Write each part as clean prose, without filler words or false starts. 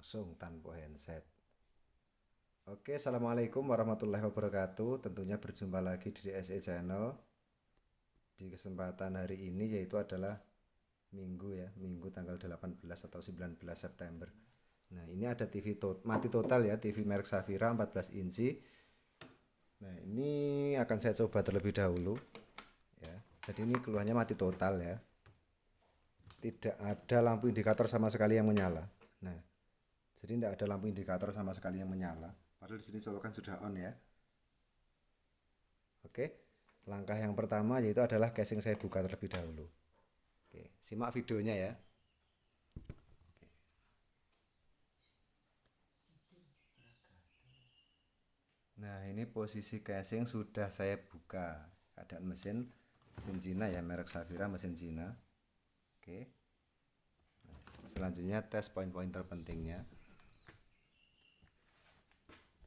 langsung tanpa handset. Oke, assalamualaikum warahmatullahi wabarakatuh. Tentunya berjumpa lagi di DSE Channel. Di kesempatan hari ini yaitu adalah Minggu ya, Minggu tanggal 18 atau 19 September. Nah, ini ada TV mati total ya, TV merek Safira 14 inci. Nah, ini akan saya coba terlebih dahulu ya. Jadi ini keluarnya mati total ya. Tidak ada lampu indikator sama sekali yang menyala. Nah, jadi tidak ada lampu indikator sama sekali yang menyala. Padahal di sini colokan sudah on ya. Oke, langkah yang pertama yaitu adalah casing saya buka terlebih dahulu. Oke, simak videonya ya. Nah, ini posisi casing sudah saya buka. Keadaan mesin Cina ya, merek Safira, mesin Cina. Oke. Selanjutnya tes poin-poin terpentingnya.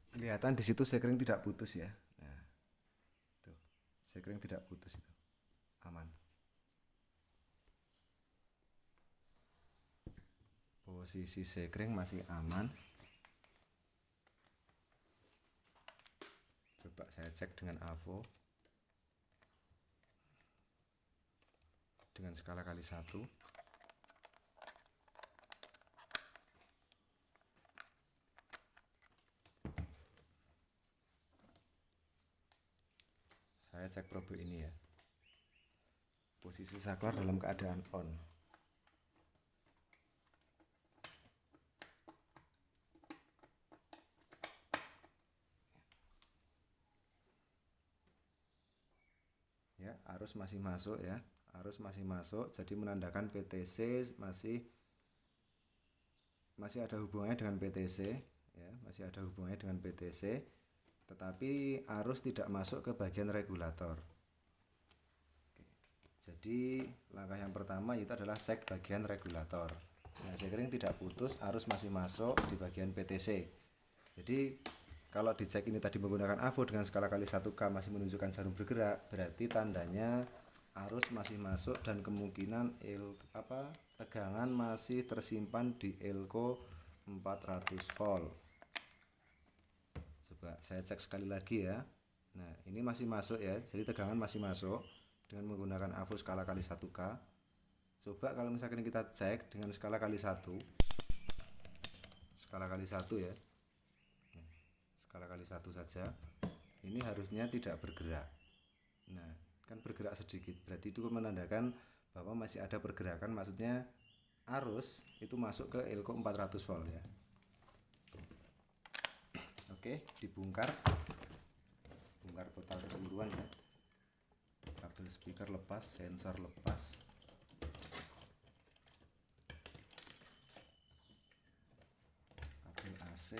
Kelihatan di situ sekring tidak putus ya. Nah, tuh, sekring tidak putus itu. Aman. Posisi sekring masih aman. Coba saya cek dengan AVO. Dengan skala kali 1. Saya cek probe ini ya. Posisi saklar dalam keadaan on. Ya, arus masih masuk ya. Arus masih masuk, jadi menandakan PTC masih ada hubungannya dengan PTC ya, masih ada hubungannya dengan PTC, tetapi arus tidak masuk ke bagian regulator. Oke. Jadi langkah yang pertama itu adalah cek bagian regulator. Nah, sekring tidak putus, arus masih masuk di bagian PTC. Jadi kalau dicek ini tadi menggunakan AVO dengan skala kali 1K masih menunjukkan jarum bergerak, berarti tandanya arus masih masuk dan kemungkinan tegangan masih tersimpan di elko 400 volt. Coba saya cek sekali lagi ya. Nah, ini masih masuk ya, jadi tegangan masih masuk dengan menggunakan AVO skala kali 1K. Coba kalau misalkan kita cek dengan skala kali 1, skala kali 1 ya, skala kali 1 saja, ini harusnya tidak bergerak. Nah, kan bergerak sedikit, berarti itu menandakan bahwa masih ada pergerakan, maksudnya arus itu masuk ke elko 400 volt ya. Oke, dibongkar total keseluruhan ya. Kabel speaker lepas, sensor lepas, kabel AC,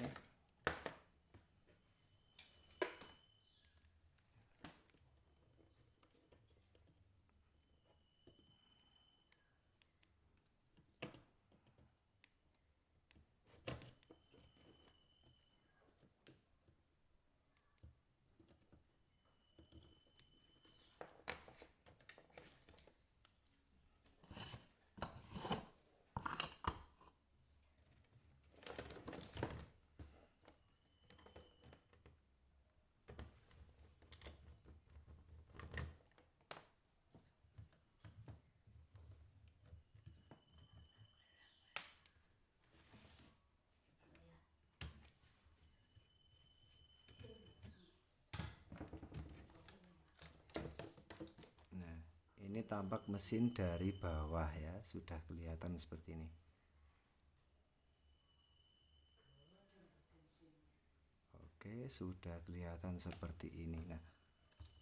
ini tampak mesin dari bawah ya, sudah kelihatan seperti ini. Oke, sudah kelihatan seperti ini. Nah,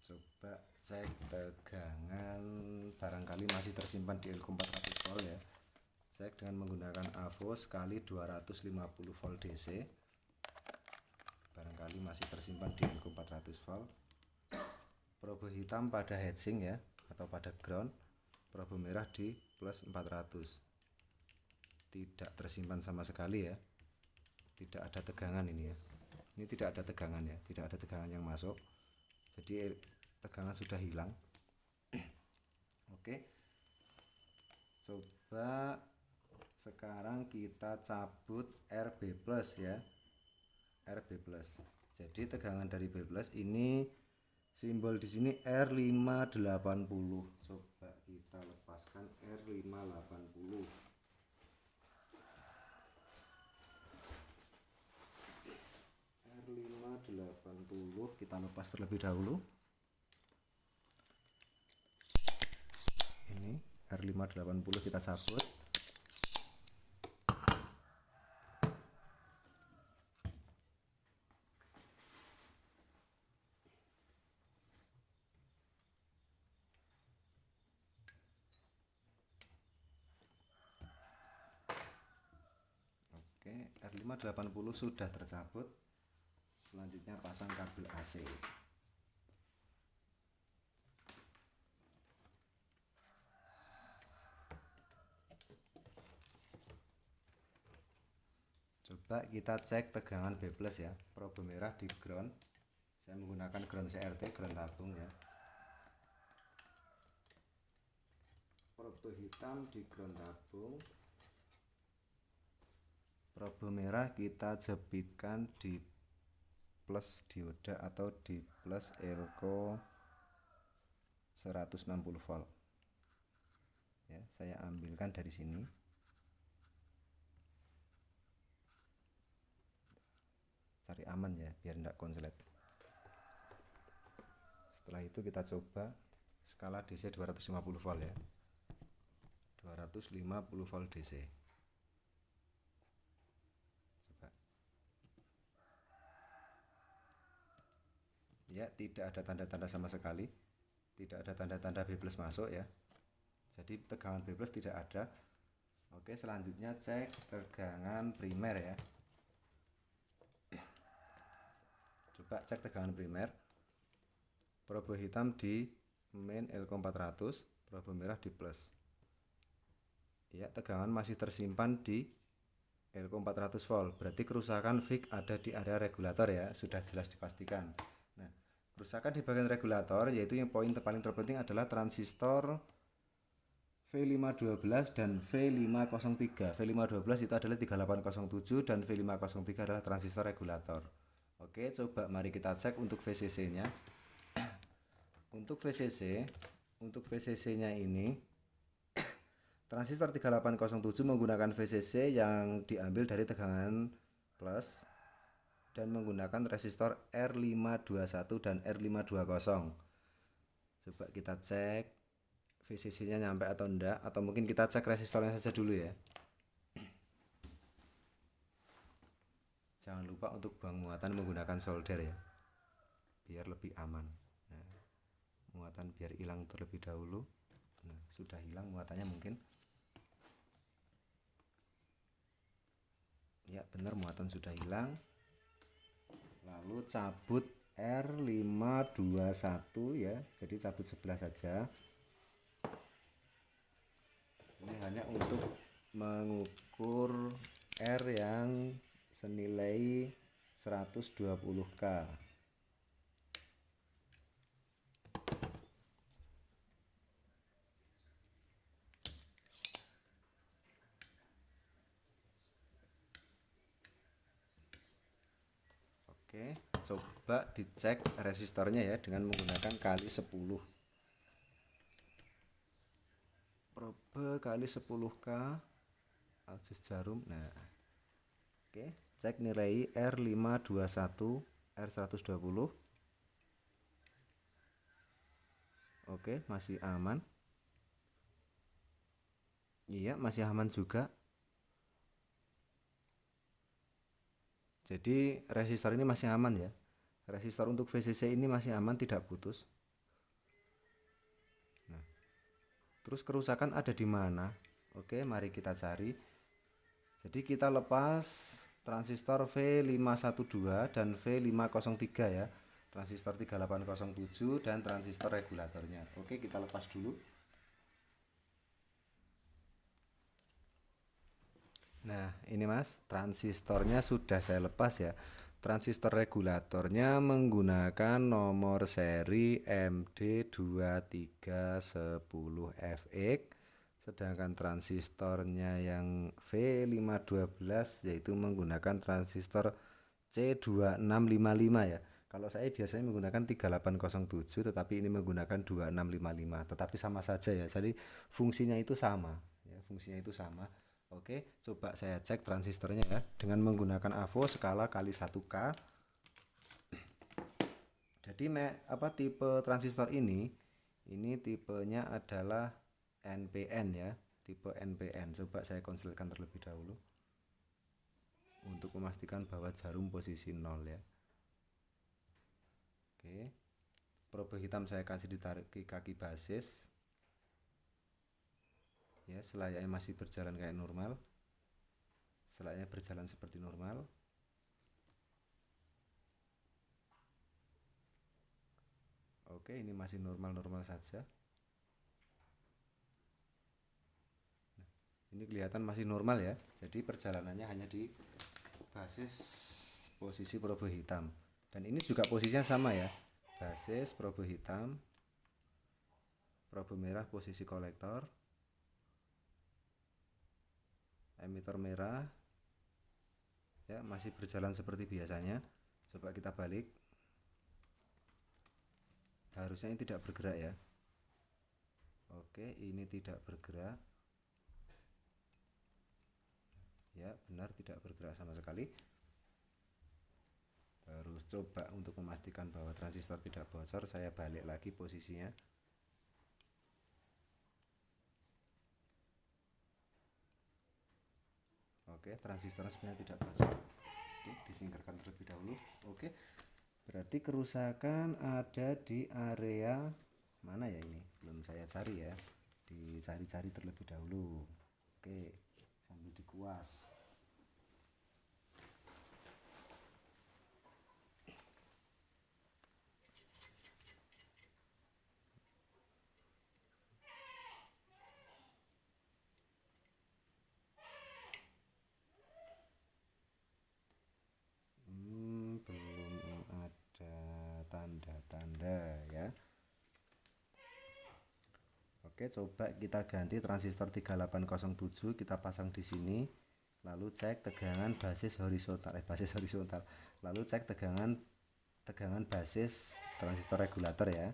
coba cek tegangan, barangkali masih tersimpan di elko 400 volt ya. Cek dengan menggunakan AVO sekali 250 volt DC. Barangkali masih tersimpan di elko 400 volt. Probe hitam pada heatsink ya, atau pada ground. Probe merah di plus 400. Tidak tersimpan sama sekali ya. Tidak ada tegangan ini ya. Ini tidak ada tegangan ya, tidak ada tegangan yang masuk. Jadi tegangan sudah hilang. Oke. Coba Sekarang kita cabut RB plus ya, RB plus. Jadi tegangan dari B plus ini simbol di sini R580. Coba kita lepaskan R580. R580 kita lepas terlebih dahulu. Ini R580 kita cabut. Oke, R580 sudah tercabut. Selanjutnya pasang kabel AC. Coba kita cek tegangan B plus ya. Probe merah di ground. Saya menggunakan ground CRT, ground tabung ya. Probe hitam di ground tabung. Probe merah kita jepitkan di plus dioda atau di plus elko 160 volt. Ya, saya ambilkan dari sini. Cari aman ya, biar tidak konslet. Setelah itu kita coba skala DC 250 volt ya. 250 volt DC. Coba. Ya, tidak ada tanda-tanda sama sekali. Tidak ada tanda-tanda B plus masuk ya. Jadi tegangan B plus tidak ada. Oke, selanjutnya cek tegangan primer ya. Coba cek tegangan primer. Probe hitam di main elko 400, probe merah di plus. Ya, tegangan masih tersimpan di elko 400 volt. Berarti kerusakan fix ada di area regulator ya, sudah jelas dipastikan. Nah, kerusakan di bagian regulator yaitu yang poin paling terpenting adalah transistor V512 dan V503. V512 itu adalah 3807 dan V503 adalah transistor regulator. Oke, coba mari kita cek untuk VCC-nya. Untuk VCC-nya ini transistor 3807 menggunakan VCC yang diambil dari tegangan plus dan menggunakan resistor R521 dan R520. Coba kita cek VCC-nya nyampe atau enggak, atau mungkin kita cek resistornya saja dulu ya. Jangan lupa untuk buang muatan menggunakan solder ya, biar lebih aman. Nah, muatan biar hilang terlebih dahulu. Nah, sudah hilang muatannya mungkin. Ya, benar, muatan sudah hilang. Lalu cabut R521 ya, jadi cabut sebelah saja. Ini hanya untuk mengukur R yang senilai 120K. Oke, coba dicek resistornya ya dengan menggunakan kali 10. Probe kali 10K, aljus jarum. Nah, oke, cek nilai R521, R120. Oke, masih aman. Iya, masih aman juga. Jadi resistor ini masih aman ya. Resistor untuk VCC ini masih aman, tidak putus. Nah, terus kerusakan ada di mana? Oke, mari kita cari. Jadi kita lepas transistor V512 dan V503 ya. Transistor 3807 dan transistor regulatornya. Oke, kita lepas dulu. Nah, ini Mas, transistornya sudah saya lepas ya. Transistor regulatornya menggunakan nomor seri MD2310FX sedangkan transistornya yang V512 yaitu menggunakan transistor C2655 ya. Kalau saya biasanya menggunakan 3807 tetapi ini menggunakan 2655, tetapi sama saja ya. Jadi fungsinya itu sama ya, fungsinya itu sama. Oke, coba saya cek transistornya ya dengan menggunakan AVO skala kali 1K. Jadi tipe transistor ini tipenya adalah NPN ya, tipe NPN. Coba saya konsilkan terlebih dahulu untuk memastikan bahwa jarum posisi 0 ya. Oke, probe hitam saya kasih ditarik ke kaki basis ya, selayaknya masih berjalan kayak normal, selayaknya berjalan seperti normal. Oke, ini masih normal-normal saja. Nah, ini kelihatan masih normal ya, jadi perjalanannya hanya di basis posisi probe hitam. Dan ini juga posisinya sama ya, basis probe hitam, probe merah posisi kolektor, emitter merah ya, masih berjalan seperti biasanya. Coba kita balik, harusnya ini tidak bergerak ya. Oke, ini tidak bergerak ya, benar tidak bergerak sama sekali. Terus coba untuk memastikan bahwa transistor tidak bocor, saya balik lagi posisinya. Oke, transistor sebenarnya tidak bocor. Oke, disingkirkan terlebih dahulu. Oke, berarti kerusakan ada di area mana ya, ini belum saya cari ya, dicari-cari terlebih dahulu. Oke, sambil dikuas. Belum ada tanda-tanda ya. Oke, coba kita ganti transistor 3807, kita pasang di sini. Lalu cek tegangan basis horizontal. Lalu cek tegangan basis transistor regulator ya.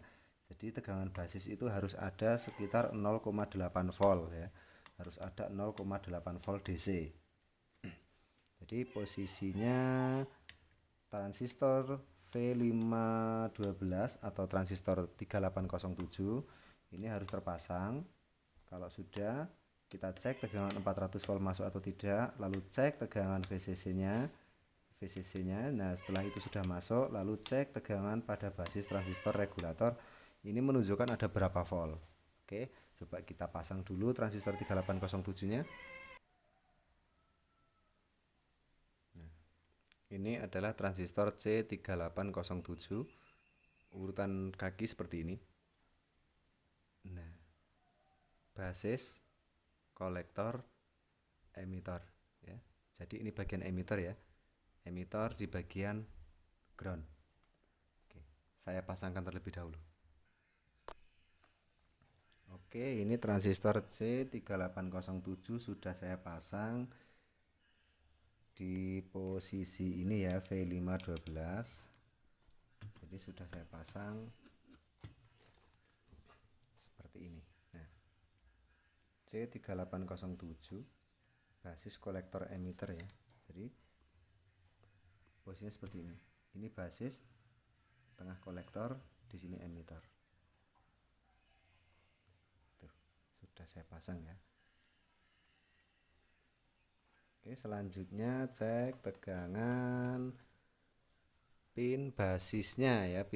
Jadi tegangan basis itu harus ada sekitar 0,8 volt ya. Harus ada 0,8 volt DC. Jadi posisinya transistor V512 atau transistor 3807 ini harus terpasang. Kalau sudah, kita cek tegangan 400 volt masuk atau tidak, lalu cek tegangan VCC-nya. Nah, setelah itu sudah masuk, lalu cek tegangan pada basis transistor regulator. Ini menunjukkan ada berapa volt. Oke, coba kita pasang dulu transistor 3807-nya. Nah, ini adalah transistor C3807. Urutan kaki seperti ini. Nah, basis, kolektor, emitter ya. Jadi ini bagian emitter ya. Emitter di bagian ground. Oke, saya pasangkan terlebih dahulu. Oke, ini transistor C3807 sudah saya pasang di posisi ini ya, V512. Jadi sudah saya pasang seperti ini. Nah, C3807 basis kolektor emitter ya. Jadi posisinya seperti ini. Ini basis, tengah kolektor, di sini emitter. Tuh, sudah saya pasang ya. Oke, selanjutnya cek tegangan pin basisnya ya,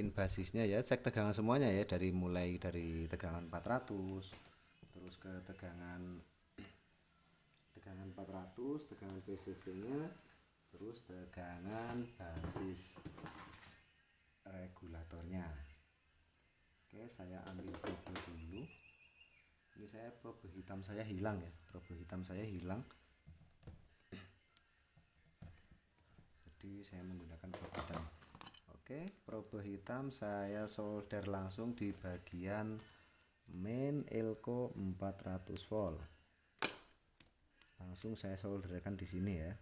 cek tegangan semuanya ya, mulai dari tegangan 400 terus ke tegangan 400, tegangan VCC-nya, terus tegangan basis regulatornya. Oke, saya ambil probe dulu. Ini probe hitam saya hilang ya, jadi saya menggunakan probe hitam. Oke, probe hitam saya solder langsung di bagian main elko 400 volt. Langsung saya solderkan di sini ya.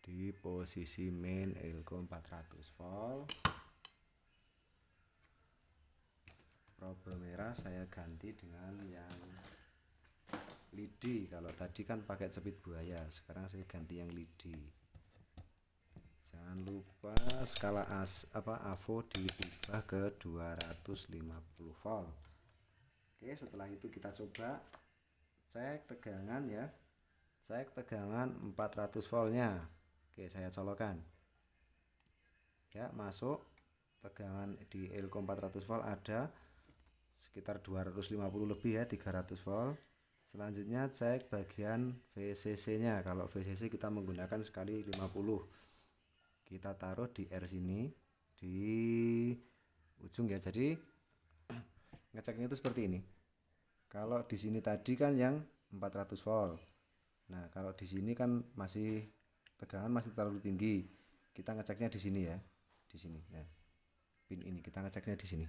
Di posisi main elko 400 volt. Probe merah saya ganti dengan yang lidi. Kalau tadi kan pakai cepit buaya, sekarang saya ganti yang lidi. Jangan lupa skala AVO diubah ke 250 volt. Oke, setelah itu kita coba cek tegangan ya. Cek tegangan 400 voltnya. Oke, saya colokan. Ya, masuk. Tegangan di elko 400 volt ada sekitar 250 lebih ya, 300 volt. Selanjutnya cek bagian VCC-nya. Kalau VCC kita menggunakan sekali 50. Kita taruh di R sini di ujung ya. Jadi ngeceknya itu seperti ini. Kalau di sini tadi kan yang 400 volt. Nah, kalau di sini kan masih tegangan masih terlalu tinggi. Kita ngeceknya di sini ya. Di sini. Nah, pin ini kita ngeceknya di sini.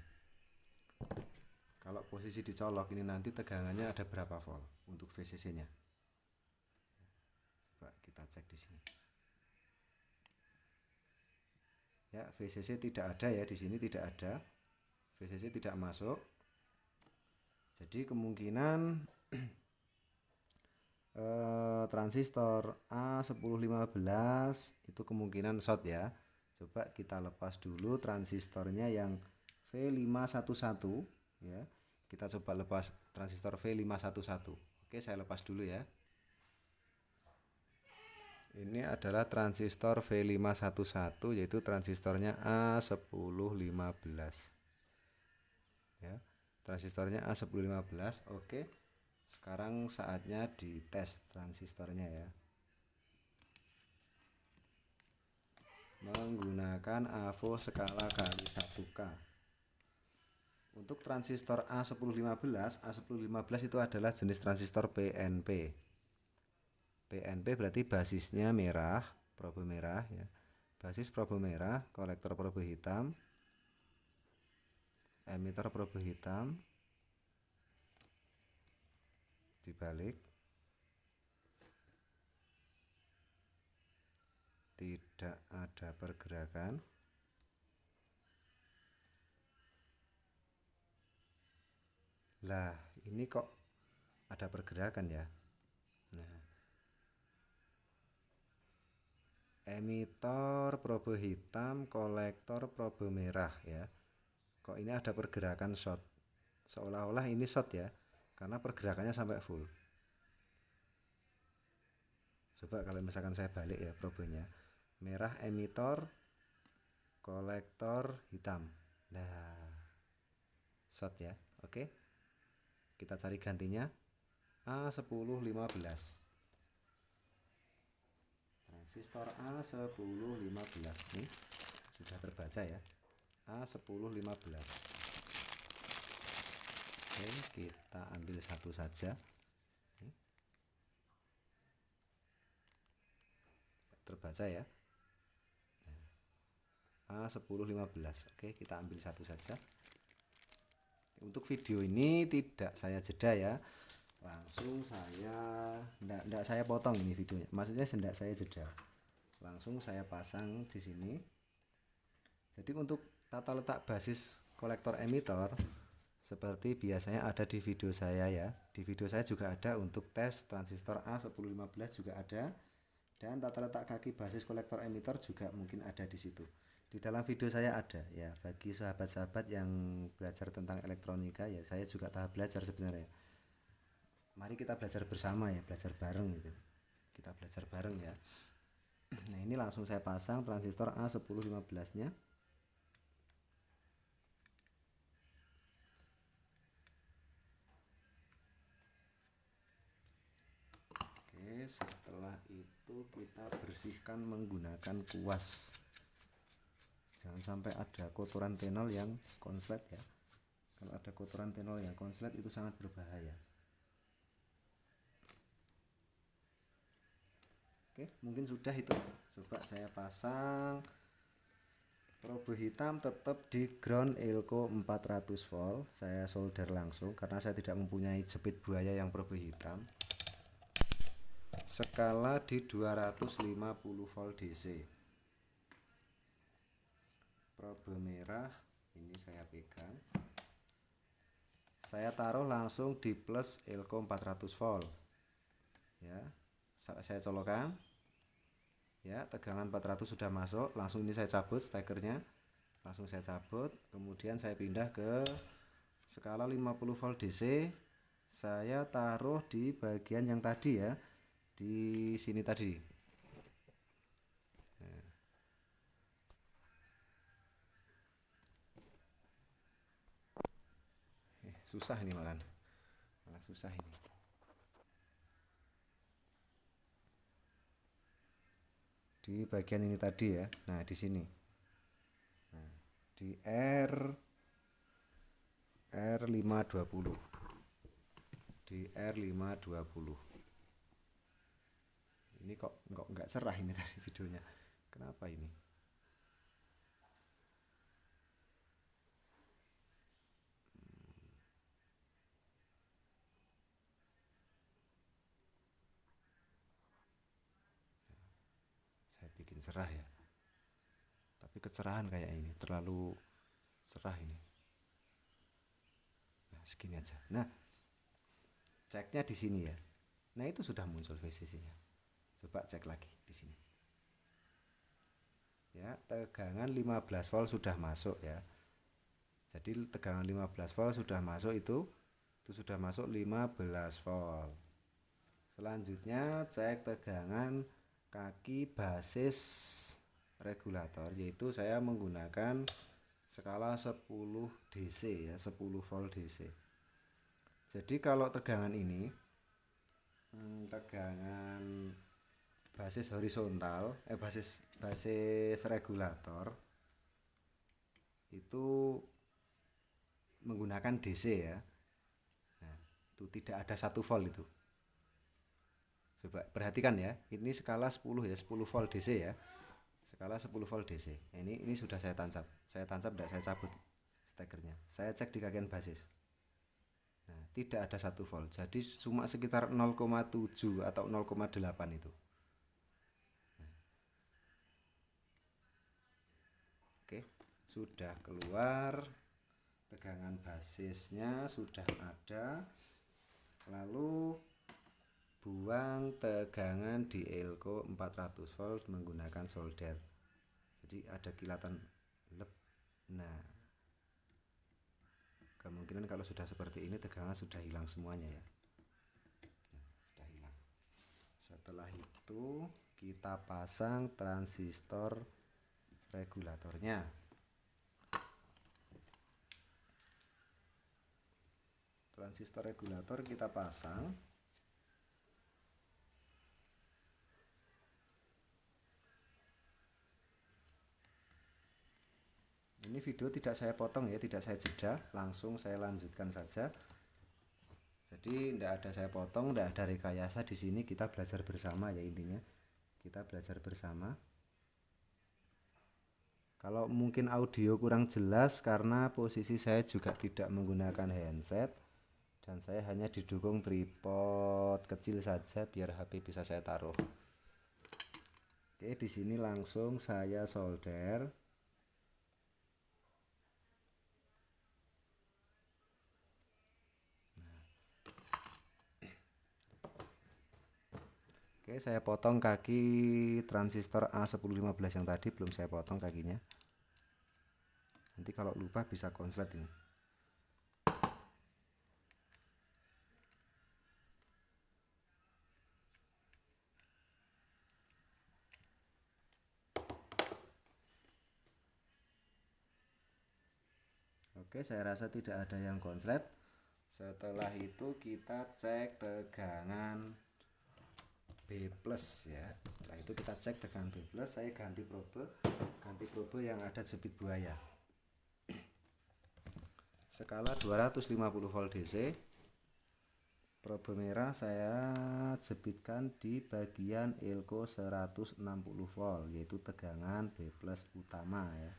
Kalau posisi dicolok ini nanti tegangannya ada berapa volt untuk VCC-nya. Coba kita cek di sini. Ya, VCC tidak ada ya, di sini tidak ada. VCC tidak masuk. Jadi kemungkinan transistor A1015 itu kemungkinan short ya. Coba kita lepas dulu transistornya yang V511 ya. Kita coba lepas transistor V511. Oke, saya lepas dulu ya. Ini adalah transistor V511, yaitu transistornya A1015 ya. Transistornya A1015. Oke, sekarang saatnya dites transistornya ya, menggunakan AVO skala kali 1K. Untuk transistor A1015 itu adalah jenis transistor PNP. PNP berarti basisnya merah, probe merah ya. Basis probe merah, kolektor probe hitam, emitter probe hitam, dibalik, tidak ada pergerakan. Lah, ini kok ada pergerakan ya. Nah, emitor probe hitam, kolektor probe merah ya. Kok ini ada pergerakan short? Seolah-olah ini short ya, karena pergerakannya sampai full. Coba kalau misalkan saya balik ya probenya. Merah emitor, kolektor hitam. Nah, short ya. Oke. Kita cari gantinya A1015. Transistor A1015 ini sudah terbaca ya. A1015. Oke, kita ambil satu saja. Terbaca ya. A1015. Oke, kita ambil satu saja. Untuk video ini tidak saya jeda ya, langsung saya enggak saya potong ini videonya, maksudnya tidak saya jeda, langsung saya pasang di sini. Jadi untuk tata letak basis kolektor emitor seperti biasanya ada di video saya ya. Di video saya juga ada untuk tes transistor A1015 juga ada, dan tata letak kaki basis kolektor emitor juga mungkin ada di situ. Di dalam video saya ada ya, bagi sahabat-sahabat yang belajar tentang elektronika ya, saya juga tahap belajar sebenarnya. Mari kita belajar bersama ya, belajar bareng gitu. Kita belajar bareng ya. Nah, ini langsung saya pasang transistor A1015-nya. Oke, setelah itu kita bersihkan menggunakan kuas. Jangan sampai ada kotoran tenol yang konslet ya. Kalau ada kotoran tenol yang konslet itu sangat berbahaya. Oke, mungkin sudah itu. Coba saya pasang Probe hitam tetap di ground elko 400 volt. Saya solder langsung karena saya tidak mempunyai jepit buaya yang probe hitam. Skala di 250 volt DC. Probe merah ini saya pegang. Saya taruh langsung di plus elko 400 volt. Ya, saya colokan. Ya, tegangan 400 sudah masuk. Langsung ini saya cabut stekernya. Langsung saya cabut. Kemudian saya pindah ke skala 50 volt DC. Saya taruh di bagian yang tadi ya, di sini tadi. Susah ini malah susah ini. Di bagian ini tadi ya. Nah, di sini. Nah, di R520. Di R520. Ini kok nggak cerah ini tadi videonya. Kenapa ini? Saya bikin cerah ya. Tapi kecerahan kayak ini terlalu cerah ini. Nah, segini aja. Nah, ceknya di sini ya. Nah, itu sudah muncul VCC-nya. Coba cek lagi di sini. Ya, tegangan 15 volt sudah masuk ya. Jadi tegangan 15 volt sudah masuk itu sudah masuk 15 volt. Selanjutnya cek tegangan kaki basis regulator, yaitu saya menggunakan skala 10 DC ya, 10 volt DC. Jadi kalau tegangan ini tegangan basis horizontal basis regulator itu menggunakan DC ya. Nah, itu tidak ada 1 volt itu. Coba perhatikan ya, ini skala 10 ya, 10 volt DC ya. Skala 10 volt DC. Ini sudah saya tancap. Saya tancap tidak saya cabut stekernya. Saya cek di kakian basis. Nah, tidak ada 1 volt. Jadi cuma sekitar 0,7 atau 0,8 itu. Nah. Oke, sudah keluar. Tegangan basisnya sudah ada. Lalu buang tegangan di elko 400 volt menggunakan solder. Jadi ada kilatan lep. Nah, kemungkinan kalau sudah seperti ini tegangan sudah hilang semuanya ya. Nah, sudah hilang. Setelah itu kita pasang transistor regulatornya. Transistor regulator kita pasang. Ini video tidak saya potong ya, tidak saya jeda, langsung saya lanjutkan saja. Jadi tidak ada saya potong, tidak ada rekayasa di sini, kita belajar bersama ya intinya. Kita belajar bersama. Kalau mungkin audio kurang jelas karena posisi saya juga tidak menggunakan handset dan saya hanya didukung tripod kecil saja biar HP bisa saya taruh. Oke, di sini langsung saya solder. Oke, saya potong kaki transistor A1015 yang tadi, belum saya potong kakinya. Nanti kalau lupa bisa konslet ini. Oke, saya rasa tidak ada yang konslet. Setelah itu kita cek tegangan B+ ya. Setelah itu kita cek tegangan B+, saya ganti probe yang ada jepit buaya. Skala 250 volt DC. Probe merah saya jepitkan di bagian elko 160 volt, yaitu tegangan B+ utama ya.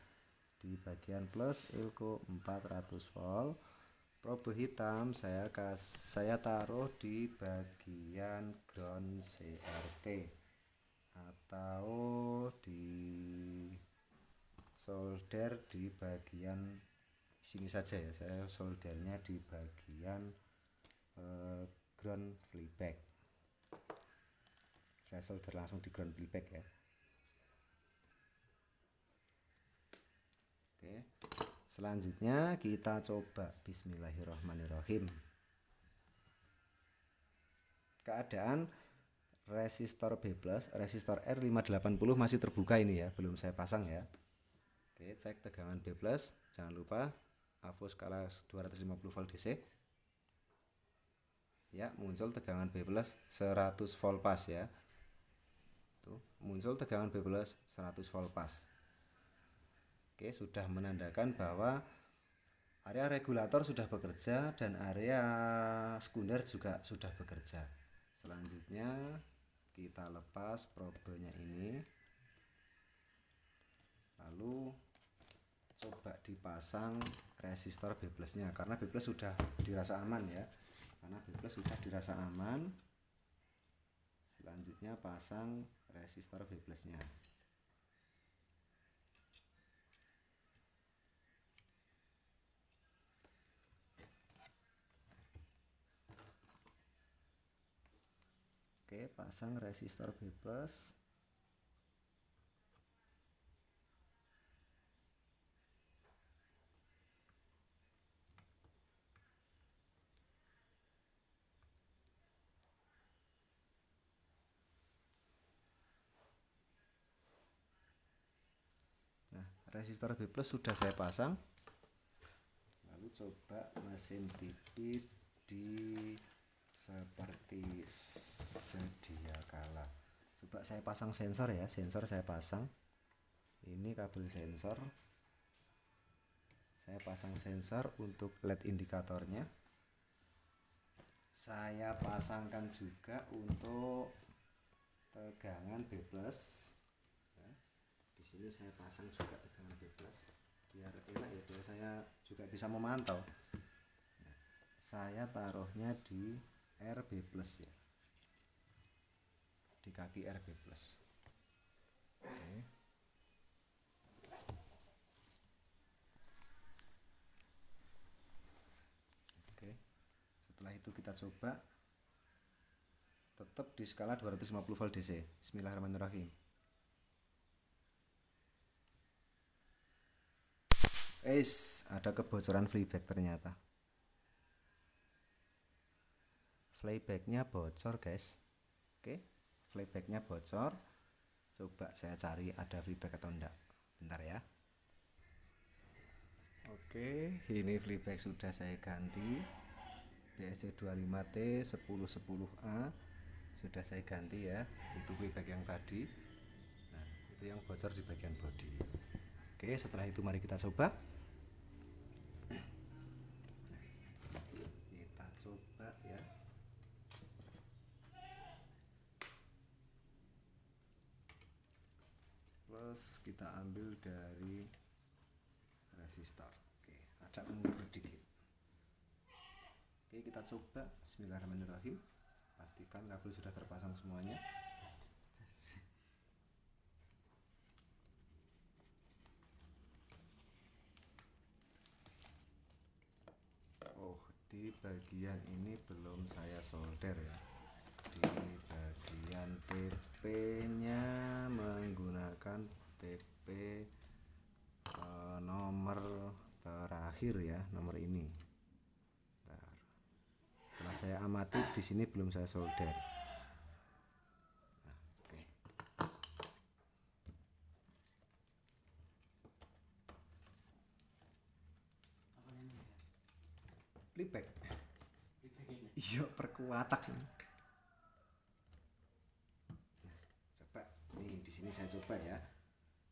di bagian plus Ilco 400 volt. Probe hitam saya taruh di bagian ground CRT atau di solder di bagian sini saja ya. Saya soldernya di bagian ground flyback. Saya solder langsung di ground flyback ya. Oke. Selanjutnya kita coba bismillahirrahmanirrahim. Keadaan resistor B+, resistor R580 masih terbuka ini ya, belum saya pasang ya. Oke, cek tegangan B+, jangan lupa AVO skala 250 volt DC. Ya, muncul tegangan B+ 100 volt pas ya. Tuh, muncul tegangan B+ 100 volt pas. Oke, sudah menandakan bahwa area regulator sudah bekerja dan area sekunder juga sudah bekerja. Selanjutnya kita lepas probenya ini, lalu coba dipasang resistor B+ nya karena B+ sudah dirasa aman ya. Selanjutnya pasang resistor B+ nya. Oke, pasang resistor B+. Nah, resistor B+ sudah saya pasang. Lalu coba mesin TV di seperti sedia kala. Coba saya pasang sensor ya, sensor saya pasang. Ini kabel sensor. Saya pasang sensor untuk LED indikatornya. Saya pasangkan juga untuk tegangan B+. Ya, di sini saya pasang juga tegangan B+. Biar enak ya, biar saya juga bisa memantau. Nah, saya taruhnya di RB+ ya, di kaki RB+. Oke. Setelah itu kita coba tetap di skala 250 volt DC. Bismillahirrahmanirrahim. Ada kebocoran flyback ternyata. Flybacknya bocor guys. Oke, flybacknya bocor. Coba saya cari ada flyback atau enggak. Bentar ya. Oke, ini flyback sudah saya ganti. BSC25T 1010A sudah saya ganti ya. Itu flyback yang tadi. Nah, itu yang bocor di bagian bodi. Oke, setelah itu mari kita coba. Kita coba ya. Plus kita ambil dari resistor. Oke, ada mengukur dikit. Oke, kita coba. Bismillahirrahmanirrahim. Pastikan kabel sudah terpasang semuanya. Oh, di bagian ini belum saya solder ya. Di bagian TP nya menggunakan TP nomor terakhir ya, nomor ini. Bentar. Setelah saya amati di sini belum saya solder. Nah, oke. Flyback. Iya, perkuatan. Coba nih di sini saya coba ya.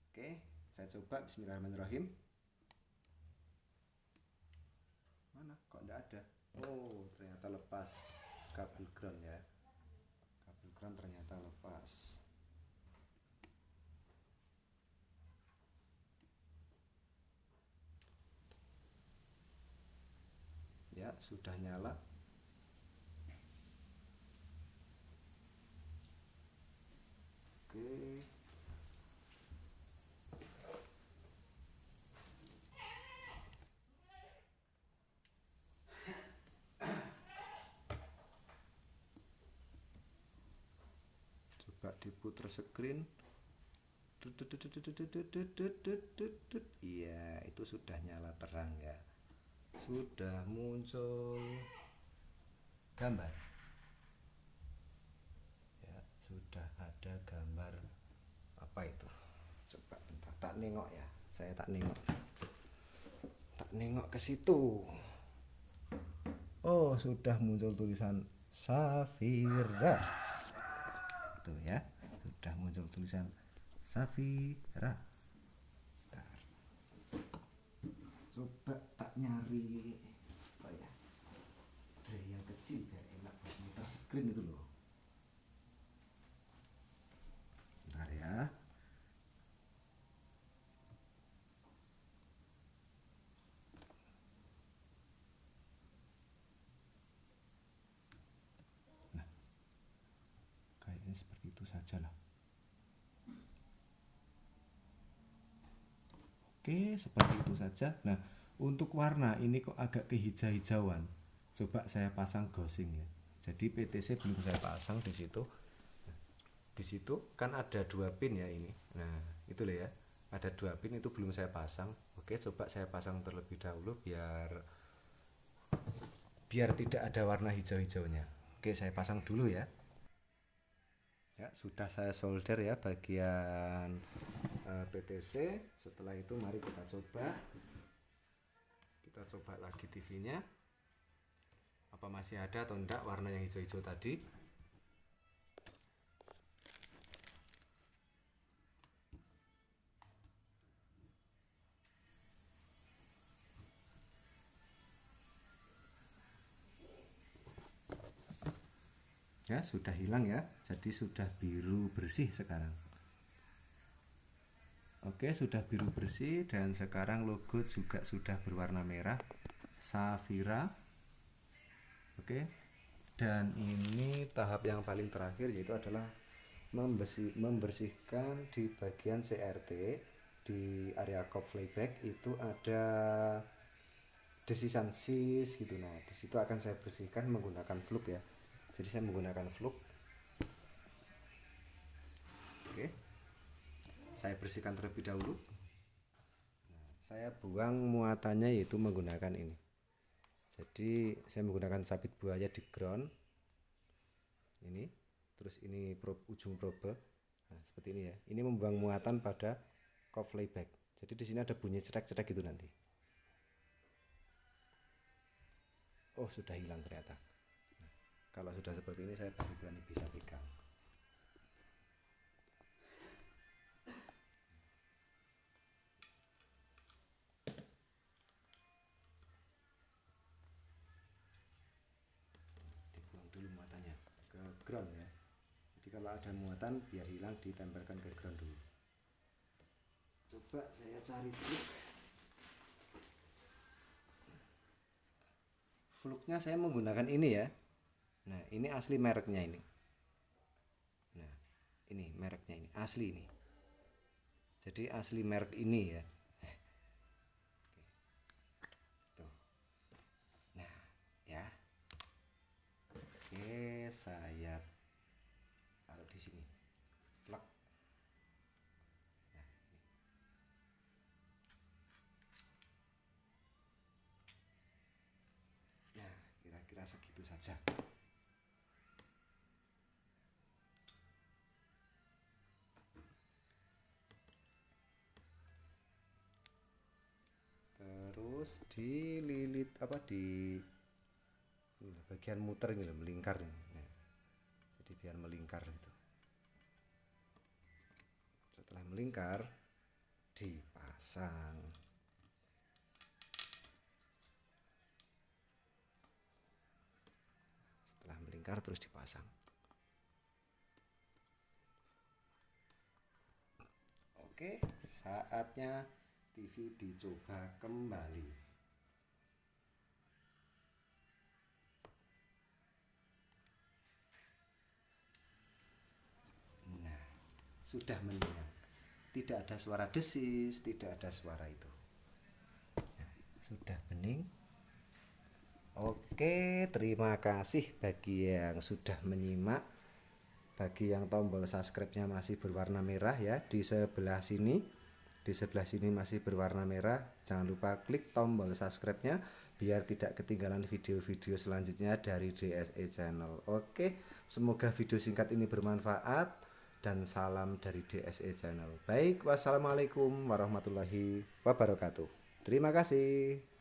Oke, saya coba. Bismillahirrahmanirrahim. Mana? Kok enggak ada? Oh, ternyata lepas kabel ground ya. Kabel ground ternyata lepas. sudah nyala. Oke. Coba diputar screen. Iya, itu sudah nyala terang ya. Sudah muncul gambar. Ya, sudah ada gambar. Apa itu? Coba bentar, tak nengok ya. Saya tak nengok. Tak nengok ke situ. Oh, sudah muncul tulisan Safira. Tuh ya, sudah muncul tulisan Safira. Bentar. Coba tak nyari apa ya? Tray yang kecil biar enak buat muter screen itu loh. Bentar ya. Nah, kayaknya seperti itu saja lah. Oke, seperti itu saja. Nah, untuk warna ini kok agak kehijau-hijauan. Coba saya pasang ghosting ya. Jadi PTC belum saya pasang di situ. Di situ kan ada 2 pin ya ini. Nah, itu loh ya. Ada 2 pin itu belum saya pasang. Oke, coba saya pasang terlebih dahulu biar tidak ada warna hijau-hijaunya. Oke, saya pasang dulu ya. Ya, sudah saya solder ya bagian PTC. Setelah itu mari kita coba. Kita coba lagi TV-nya. Apa masih ada atau enggak warna yang hijau-hijau tadi? Ya, sudah hilang ya. Jadi sudah biru bersih sekarang. Oke, sudah biru bersih dan sekarang logo juga sudah berwarna merah. Safira. Oke. Dan ini tahap yang paling terakhir yaitu adalah membersihkan di bagian CRT di area cop playback itu ada desisan sis gitu. Nah, di situ akan saya bersihkan menggunakan fluk ya. Jadi saya menggunakan fluk. Oke. Saya bersihkan terlebih dahulu. Nah, saya buang muatannya yaitu menggunakan ini. Jadi saya menggunakan sabit buaya di ground. Ini, terus ini ujung probe. Nah, seperti ini ya. Ini membuang muatan pada cop playback. Jadi di sini ada bunyi cetek-cetek gitu nanti. Oh, sudah hilang ternyata. Nah, kalau sudah seperti ini saya baru berani bisa pegang. Dibuang dulu muatannya ke ground ya. Jadi kalau ada muatan biar hilang ditempelkan ke ground dulu. Coba saya cari fluk. Fluknya saya menggunakan ini ya. Nah, ini asli mereknya ini. Nah, ini mereknya ini asli ini. Jadi asli merek ini ya. Tuh. Nah, ya. Oke, saya taruh di sini. Plak. Nah, ini. Nah, kira-kira segitu saja. Terus dililit apa di bagian muter ini loh, melingkar nih. Nah, jadi biar melingkar gitu. Setelah melingkar dipasang. Setelah melingkar terus dipasang. Oke, saatnya TV dicoba kembali. sudah mendingan. Tidak ada suara desis, tidak ada suara itu. Sudah bening. Oke, terima kasih bagi yang sudah menyimak. Bagi yang tombol subscribe-nya masih berwarna merah ya, di sebelah sini. Di sebelah sini masih berwarna merah. Jangan lupa klik tombol subscribe-nya biar tidak ketinggalan video-video selanjutnya dari DSE Channel. Oke, semoga video singkat ini bermanfaat dan salam dari DSE Channel. Baik, wassalamualaikum warahmatullahi wabarakatuh. Terima kasih.